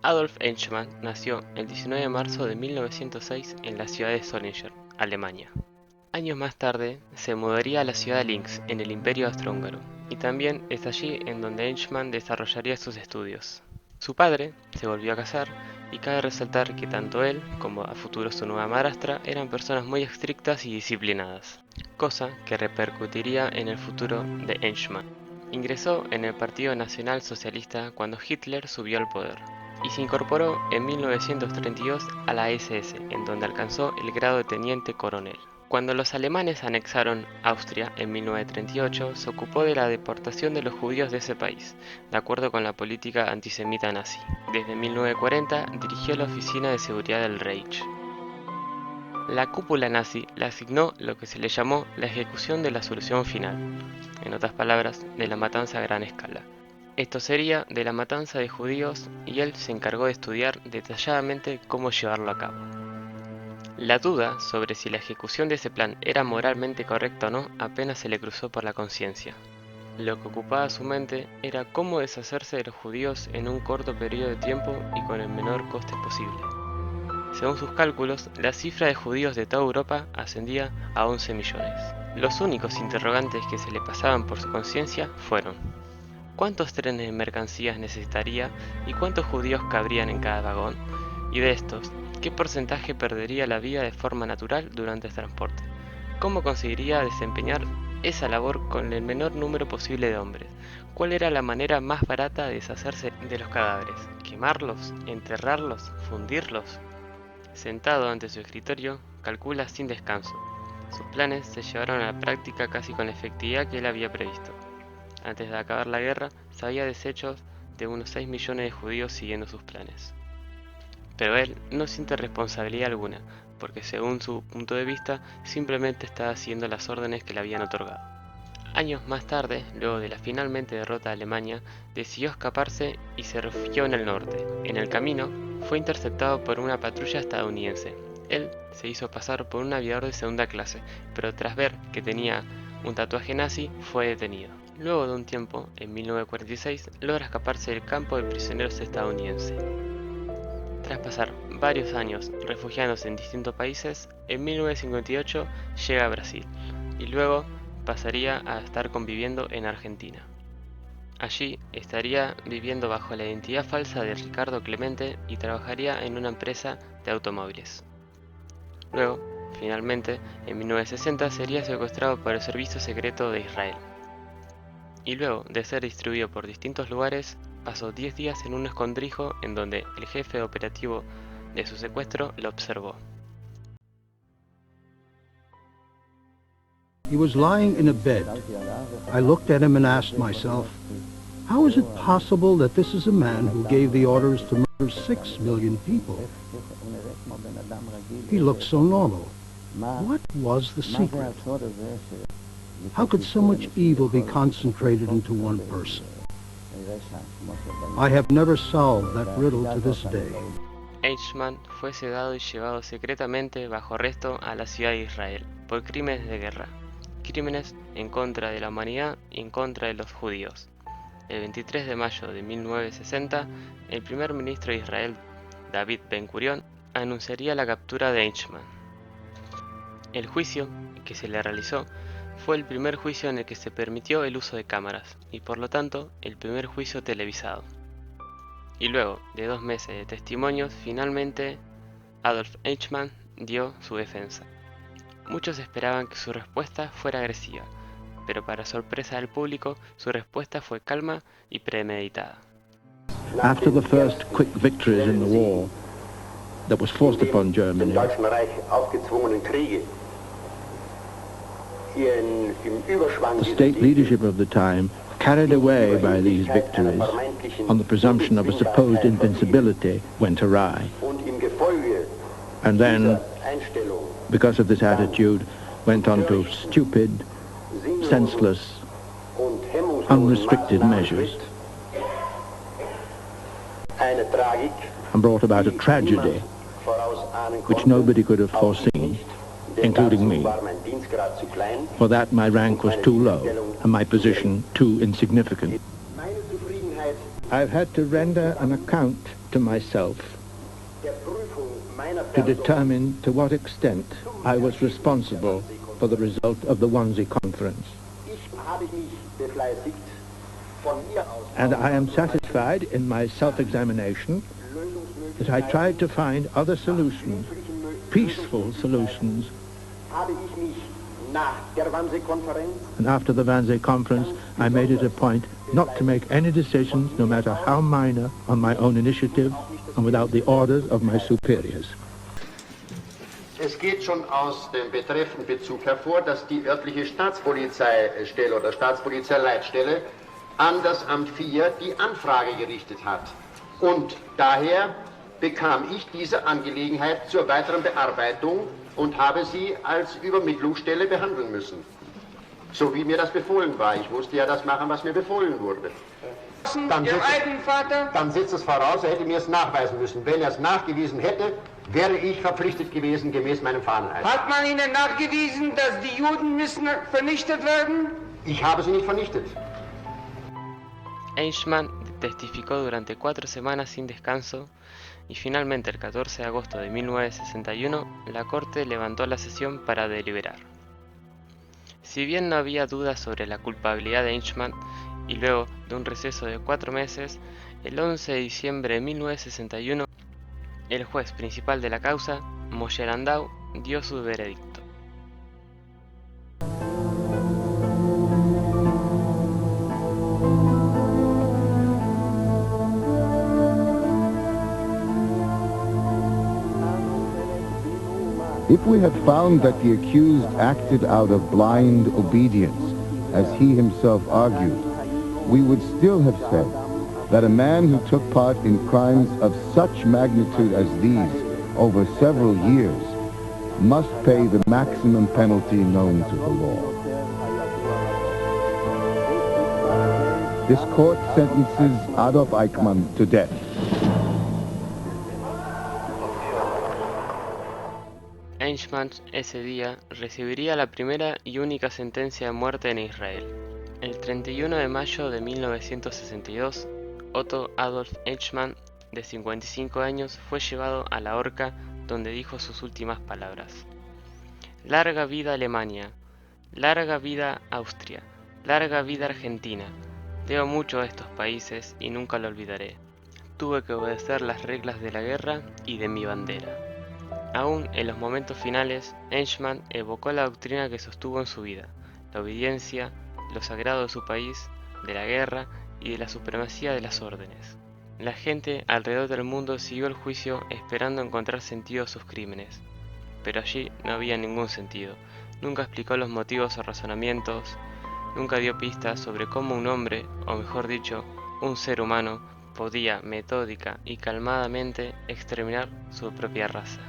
Adolf Eichmann nació el 19 de marzo de 1906 en la ciudad de Solingen, Alemania. Años más tarde se mudaría a la ciudad de Linz, en el Imperio Austrohúngaro, y también es allí en donde Eichmann desarrollaría sus estudios. Su padre se volvió a casar, y cabe resaltar que tanto él como a futuro su nueva madrastra eran personas muy estrictas y disciplinadas, cosa que repercutiría en el futuro de Eichmann. Ingresó en el Partido Nacional Socialista cuando Hitler subió al poder, y se incorporó en 1932 a la SS, en donde alcanzó el grado de teniente coronel. Cuando los alemanes anexaron Austria en 1938, se ocupó de la deportación de los judíos de ese país, de acuerdo con la política antisemita nazi. Desde 1940 dirigió la Oficina de Seguridad del Reich. La cúpula nazi le asignó lo que se le llamó la ejecución de la solución final, en otras palabras, de la matanza a gran escala. Esto sería de la matanza de judíos, y él se encargó de estudiar detalladamente cómo llevarlo a cabo. La duda sobre si la ejecución de ese plan era moralmente correcta o no apenas se le cruzó por la conciencia. Lo que ocupaba su mente era cómo deshacerse de los judíos en un corto periodo de tiempo y con el menor coste posible. Según sus cálculos, la cifra de judíos de toda Europa ascendía a 11 millones. Los únicos interrogantes que se le pasaban por su conciencia fueron: ¿cuántos trenes de mercancías necesitaría y cuántos judíos cabrían en cada vagón? Y de estos, ¿qué porcentaje perdería la vida de forma natural durante el transporte? ¿Cómo conseguiría desempeñar esa labor con el menor número posible de hombres? ¿Cuál era la manera más barata de deshacerse de los cadáveres? ¿Quemarlos? ¿Enterrarlos? ¿Fundirlos? Sentado ante su escritorio, calcula sin descanso. Sus planes se llevaron a la práctica casi con la efectividad que él había previsto. Antes de acabar la guerra, se había deshecho de unos 6 millones de judíos siguiendo sus planes. Pero él no siente responsabilidad alguna, porque según su punto de vista, simplemente estaba siguiendo las órdenes que le habían otorgado. Años más tarde, luego de la finalmente derrota de Alemania, decidió escaparse y se refugió en el norte. En el camino, fue interceptado por una patrulla estadounidense. Él se hizo pasar por un aviador de segunda clase, pero tras ver que tenía un tatuaje nazi, fue detenido. Luego de un tiempo, en 1946, logra escaparse del campo de prisioneros estadounidense. Tras pasar varios años refugiándose en distintos países, en 1958 llega a Brasil, y luego pasaría a estar conviviendo en Argentina. Allí estaría viviendo bajo la identidad falsa de Ricardo Clemente y trabajaría en una empresa de automóviles. Luego, finalmente, en 1960 sería secuestrado por el Servicio Secreto de Israel. Y luego de ser distribuido por distintos lugares, pasó 10 días en un escondrijo en donde el jefe operativo de su secuestro lo observó. He was lying in a bed. I looked at him and asked myself, how is it possible that this is a man who gave the orders to murder 6 million people? He looked so normal. What was the secret? How could so much evil be concentrated into one person? I have never solved that riddle to this day. Eichmann fue sedado y llevado secretamente bajo arresto a la ciudad de Israel por crímenes de guerra, crímenes en contra de la humanidad y en contra de los judíos. El 23 de mayo de 1960, el primer ministro de Israel, David Ben-Gurión, anunciaría la captura de Eichmann. El juicio que se le realizó fue el primer juicio en el que se permitió el uso de cámaras, y por lo tanto, el primer juicio televisado. Y luego de 2 meses de testimonios, finalmente Adolf Eichmann dio su defensa. Muchos esperaban que su respuesta fuera agresiva, pero para sorpresa del público, su respuesta fue calma y premeditada. After the first quick victories in the war that was forced upon Germany, the state leadership of the time, carried away by these victories on the presumption of a supposed invincibility, went awry. And then, because of this attitude, went on to stupid, senseless, unrestricted measures, and brought about a tragedy which nobody could have foreseen, including me. For that, my rank was too low and my position too insignificant. I've had to render an account to myself to determine to what extent I was responsible for the result of the Wannsee Conference. And I am satisfied in my self-examination that I tried to find other solutions, peaceful solutions. And after the Wannsee Conference, I made it a point not to make any decisions, no matter how minor, on my own initiative and without the orders of my superiors. Es geht schon aus dem betreffenden Bezug hervor, dass die örtliche Staatspolizeistelle oder Staatspolizeileitstelle an das Amt 4 die Anfrage gerichtet hat. Und daher bekam ich diese Angelegenheit zur weiteren Bearbeitung und habe sie als Übermittlungsstelle behandeln müssen. So wie mir das befohlen war. Ich musste ja das machen, was mir befohlen wurde. Dann setzt es voraus, er hätte mir es nachweisen müssen. Wenn er es nachgewiesen hätte, wäre ich verpflichtet gewesen, gemäß meinem Fahneneid. Hat man Ihnen nachgewiesen, dass die Juden müssen vernichtet werden? Ich habe sie nicht vernichtet. Eichmann testificó durante 4 semanas sin descanso y finalmente el 14 de agosto de 1961 la corte levantó la sesión para deliberar. Si bien no había dudas sobre la culpabilidad de Eichmann, y luego de un receso de 4 meses, el 11 de diciembre de 1961, el juez principal de la causa, Moshe Landau, dio su veredicto. If we had found that the accused acted out of blind obedience, as he himself argued, we would still have said that a man who took part in crimes of such magnitude as these over several years must pay the maximum penalty known to the law. This court sentences Adolf Eichmann to death. Eichmann ese día recibiría la primera y única sentencia de muerte en Israel. El 31 de mayo de 1962, Otto Adolf Eichmann, de 55 años, fue llevado a la horca donde dijo sus últimas palabras. Larga vida Alemania, larga vida Austria, larga vida Argentina. Debo mucho a estos países y nunca lo olvidaré. Tuve que obedecer las reglas de la guerra y de mi bandera. Aún en los momentos finales, Eichmann evocó la doctrina que sostuvo en su vida, la obediencia, lo sagrado de su país, de la guerra y de la supremacía de las órdenes. La gente alrededor del mundo siguió el juicio esperando encontrar sentido a sus crímenes, pero allí no había ningún sentido. Nunca explicó los motivos o razonamientos, nunca dio pistas sobre cómo un hombre, o mejor dicho, un ser humano, podía metódica y calmadamente exterminar su propia raza.